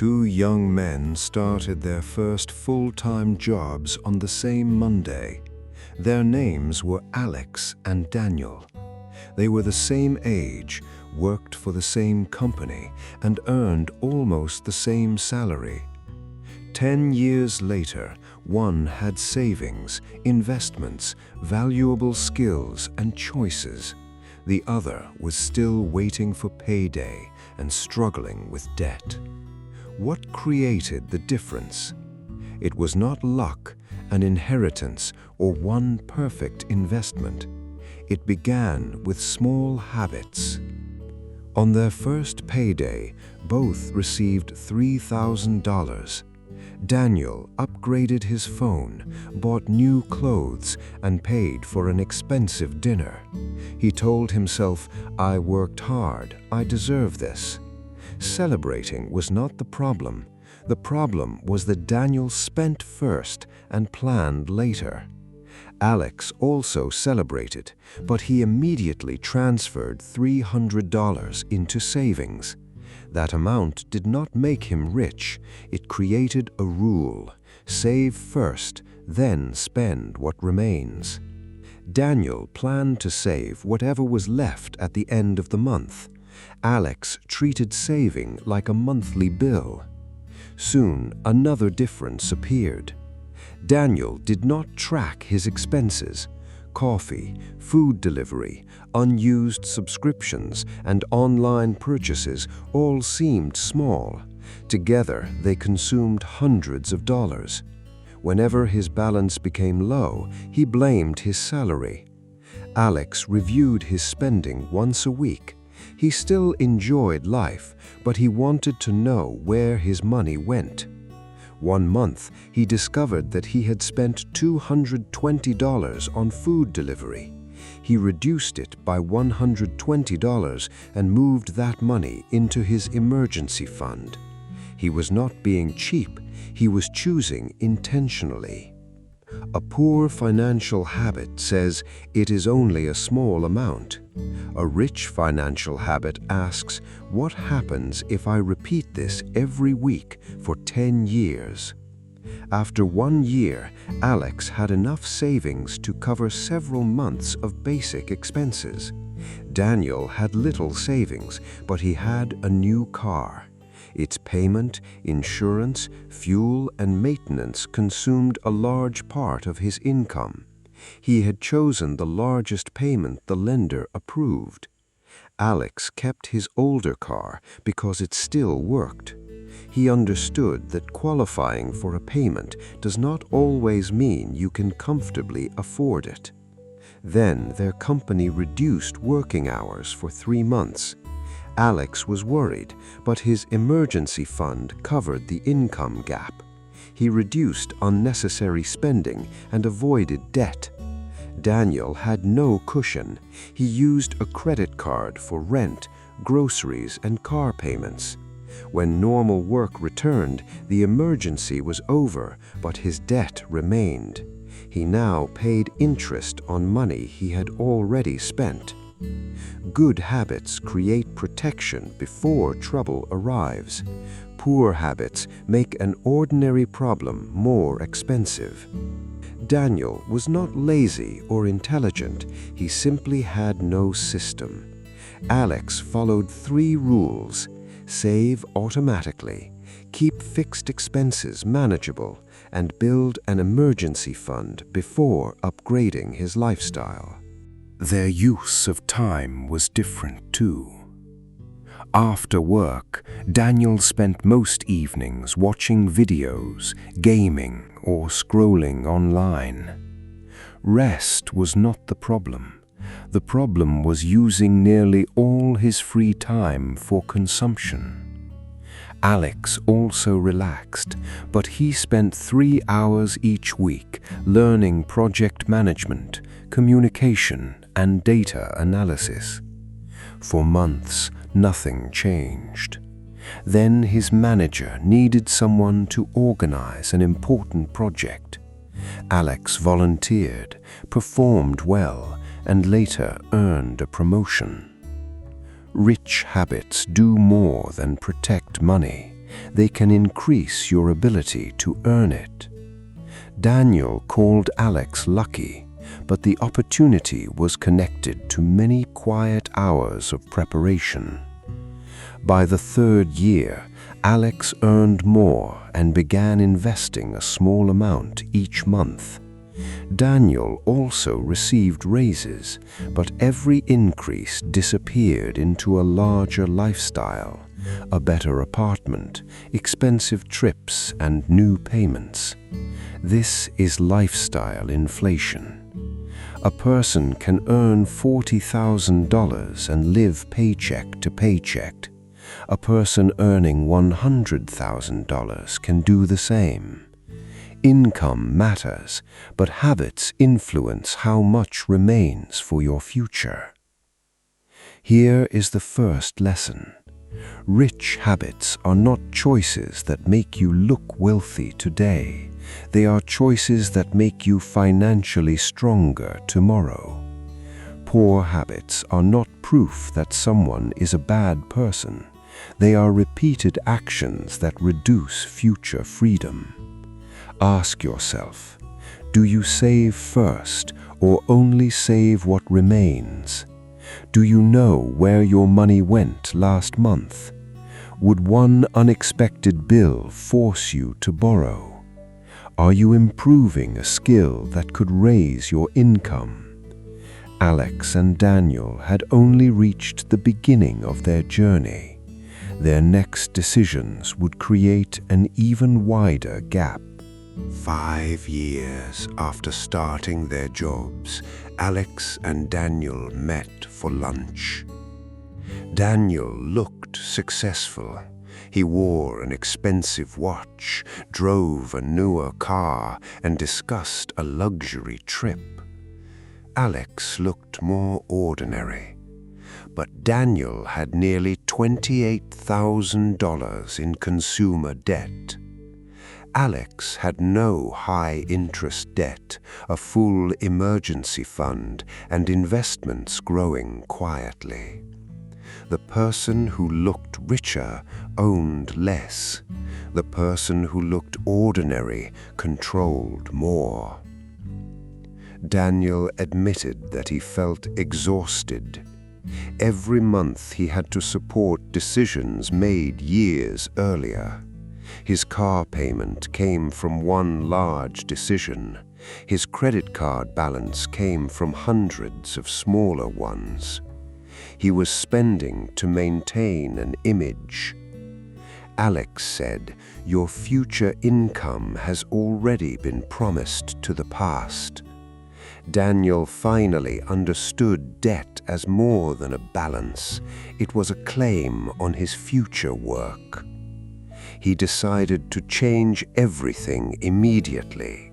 Two young men started their first full-time jobs on the same Monday. Their names were Alex and Daniel. They were the same age, worked for the same company, and earned almost the same salary. 10 years later, one had savings, investments, valuable skills, and choices. The other was still waiting for payday and struggling with debt. What created the difference? It was not luck, an inheritance, or one perfect investment. It began with small habits. On their first payday, both received $3,000. Daniel upgraded his phone, bought new clothes, and paid for an expensive dinner. He told himself, "I worked hard, I deserve this." Celebrating was not the problem. The problem was that Daniel spent first and planned later. Alex also celebrated, but he immediately transferred $300 into savings. That amount did not make him rich. It created a rule: save first, then spend what remains. Daniel planned to save whatever was left at the end of the month. Alex treated saving like a monthly bill. Soon, another difference appeared. Daniel did not track his expenses. Coffee, food delivery, unused subscriptions, and online purchases all seemed small. Together, they consumed hundreds of dollars. Whenever his balance became low, he blamed his salary. Alex reviewed his spending once a week. He still enjoyed life, but he wanted to know where his money went. One month, he discovered that he had spent $220 on food delivery. He reduced it by $120 and moved that money into his emergency fund. He was not being cheap, he was choosing intentionally. A poor financial habit says it is only a small amount. A rich financial habit asks, what happens if I repeat this every week for 10 years? After 1 year, Alex had enough savings to cover several months of basic expenses. Daniel had little savings, but he had a new car. Its payment, insurance, fuel, and maintenance consumed a large part of his income. He had chosen the largest payment the lender approved. Alex kept his older car because it still worked. He understood that qualifying for a payment does not always mean you can comfortably afford it. Then their company reduced working hours for 3 months. Alex was worried, but his emergency fund covered the income gap. He reduced unnecessary spending and avoided debt. Daniel had no cushion. He used a credit card for rent, groceries, and car payments. When normal work returned, the emergency was over, but his debt remained. He now paid interest on money he had already spent. Good habits create protection before trouble arrives. Poor habits make an ordinary problem more expensive. Daniel was not lazy or intelligent, he simply had no system. Alex followed 3 rules: save automatically, keep fixed expenses manageable, and build an emergency fund before upgrading his lifestyle. Their use of time was different too. After work, Daniel spent most evenings watching videos, gaming, or scrolling online. Rest was not the problem. The problem was using nearly all his free time for consumption. Alex also relaxed, but he spent 3 hours each week learning project management, communication, and data analysis. For months, nothing changed. Then his manager needed someone to organize an important project. Alex volunteered, performed well, and later earned a promotion. Rich habits do more than protect money. They can increase your ability to earn it. Daniel called Alex lucky, but the opportunity was connected to many quiet hours of preparation. By the third year, Alex earned more and began investing a small amount each month. Daniel also received raises, but every increase disappeared into a larger lifestyle, a better apartment, expensive trips, and new payments. This is lifestyle inflation. A person can earn $40,000 and live paycheck to paycheck. A person earning $100,000 can do the same. Income matters, but habits influence how much remains for your future. Here is the first lesson. Rich habits are not choices that make you look wealthy today. They are choices that make you financially stronger tomorrow. Poor habits are not proof that someone is a bad person. They are repeated actions that reduce future freedom. Ask yourself, do you save first or only save what remains? Do you know where your money went last month? Would one unexpected bill force you to borrow? Are you improving a skill that could raise your income? Alex and Daniel had only reached the beginning of their journey. Their next decisions would create an even wider gap. 5 years after starting their jobs, Alex and Daniel met for lunch. Daniel looked successful. He wore an expensive watch, drove a newer car, and discussed a luxury trip. Alex looked more ordinary, but Daniel had nearly $28,000 in consumer debt. Alex had no high-interest debt, a full emergency fund, and investments growing quietly. The person who looked richer owned less. The person who looked ordinary controlled more. Daniel admitted that he felt exhausted. Every month he had to support decisions made years earlier. His car payment came from one large decision. His credit card balance came from hundreds of smaller ones. He was spending to maintain an image. Alex said, "Your future income has already been promised to the past." Daniel finally understood debt as more than a balance. It was a claim on his future work. He decided to change everything immediately.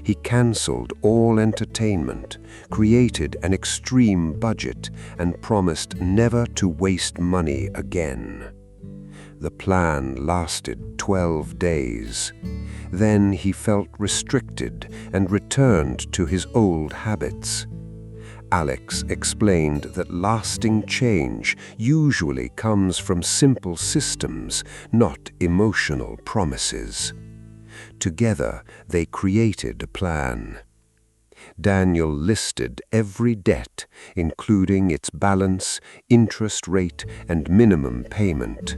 He cancelled all entertainment, created an extreme budget, and promised never to waste money again. The plan lasted 12 days. Then he felt restricted and returned to his old habits. Alex explained that lasting change usually comes from simple systems, not emotional promises. Together, they created a plan. Daniel listed every debt, including its balance, interest rate, and minimum payment.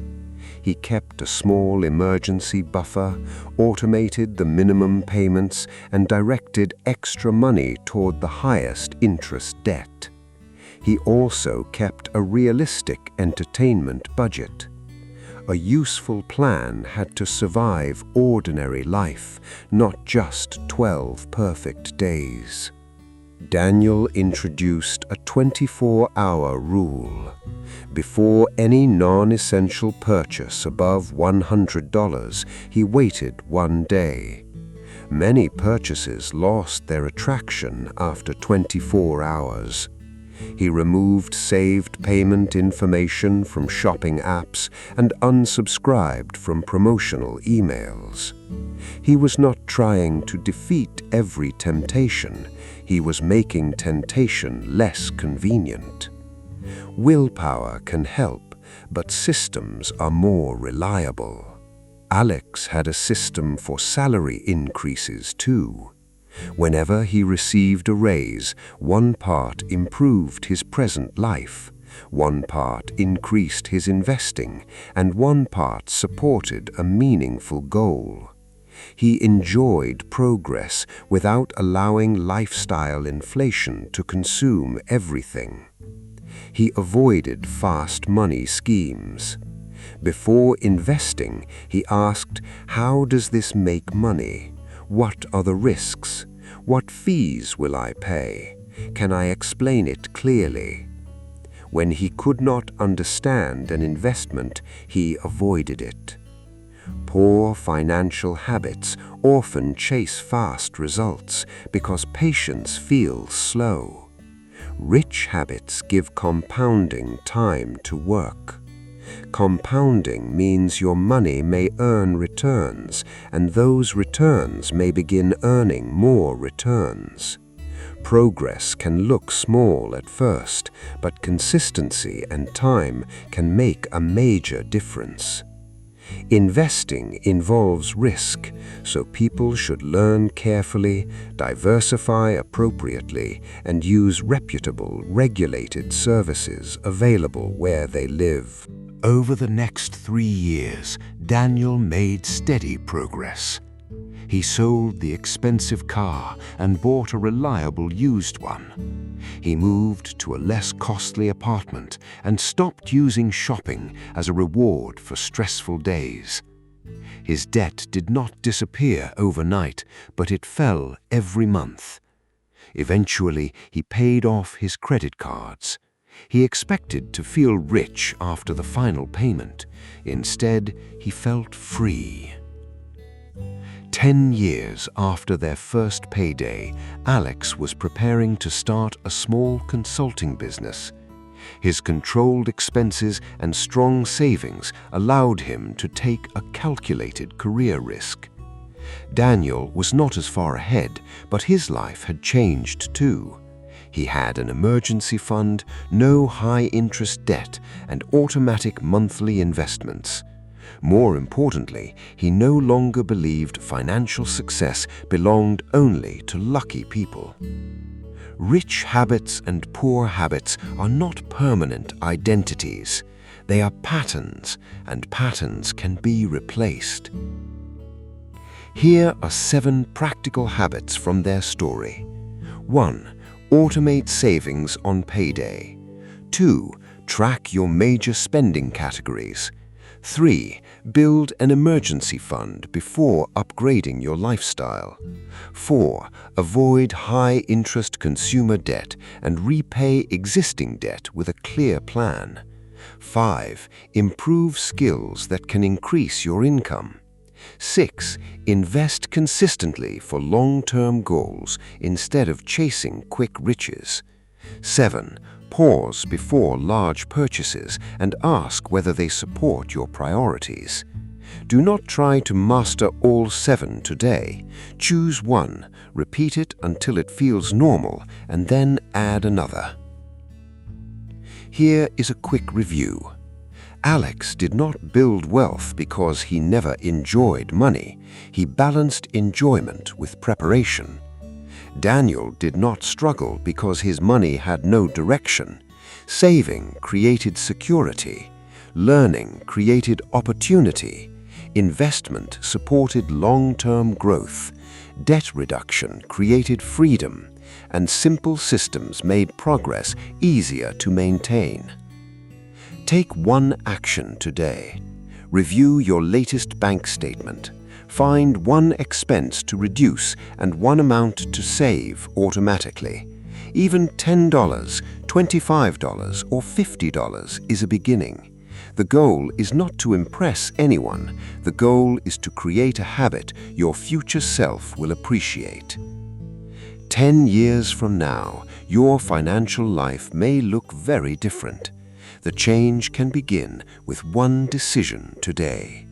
He kept a small emergency buffer, automated the minimum payments, and directed extra money toward the highest interest debt. He also kept a realistic entertainment budget. A useful plan had to survive ordinary life, not just 12 perfect days. Daniel introduced a 24-hour rule. Before any non-essential purchase above $100, he waited 1 day. Many purchases lost their attraction after 24 hours. He removed saved payment information from shopping apps and unsubscribed from promotional emails. He was not trying to defeat every temptation. He was making temptation less convenient. Willpower can help, but systems are more reliable. Alex had a system for salary increases too. Whenever he received a raise, one part improved his present life, one part increased his investing, and one part supported a meaningful goal. He enjoyed progress without allowing lifestyle inflation to consume everything. He avoided fast money schemes. Before investing, he asked, "How does this make money? What are the risks? What fees will I pay? Can I explain it clearly?" When he could not understand an investment, he avoided it. Poor financial habits often chase fast results because patience feels slow. Rich habits give compounding time to work. Compounding means your money may earn returns, and those returns may begin earning more returns. Progress can look small at first, but consistency and time can make a major difference. Investing involves risk, so people should learn carefully, diversify appropriately, and use reputable, regulated services available where they live. Over the next 3 years, Daniel made steady progress. He sold the expensive car and bought a reliable used one. He moved to a less costly apartment and stopped using shopping as a reward for stressful days. His debt did not disappear overnight, but it fell every month. Eventually, he paid off his credit cards. He expected to feel rich after the final payment. Instead, he felt free. 10 years after their first payday, Alex was preparing to start a small consulting business. His controlled expenses and strong savings allowed him to take a calculated career risk. Daniel was not as far ahead, but his life had changed too. He had an emergency fund, no high-interest debt, and automatic monthly investments. More importantly, he no longer believed financial success belonged only to lucky people. Rich habits and poor habits are not permanent identities. They are patterns, and patterns can be replaced. Here are 7 practical habits from their story. 1. Automate savings on payday. 2. Track your major spending categories. 3. Build an emergency fund before upgrading your lifestyle. 4. Avoid high-interest consumer debt and repay existing debt with a clear plan. 5. Improve skills that can increase your income. 6. Invest consistently for long-term goals instead of chasing quick riches. 7. Pause before large purchases and ask whether they support your priorities. Do not try to master all 7 today. Choose one, repeat it until it feels normal, and then add another. Here is a quick review. Alex did not build wealth because he never enjoyed money. He balanced enjoyment with preparation. Daniel did not struggle because his money had no direction. Saving created security. Learning created opportunity. Investment supported long-term growth. Debt reduction created freedom. And simple systems made progress easier to maintain. Take one action today. Review your latest bank statement. Find one expense to reduce and one amount to save automatically. Even $10, $25, or $50 is a beginning. The goal is not to impress anyone. The goal is to create a habit your future self will appreciate. 10 years from now, your financial life may look very different. The change can begin with one decision today.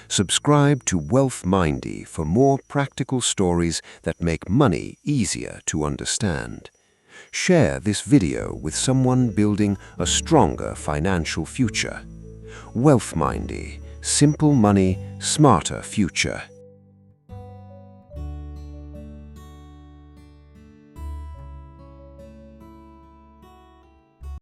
Subscribe to Wealth Mindy for more practical stories that make money easier to understand. Share this video with someone building a stronger financial future. Wealth Mindy, Simple money, smarter future.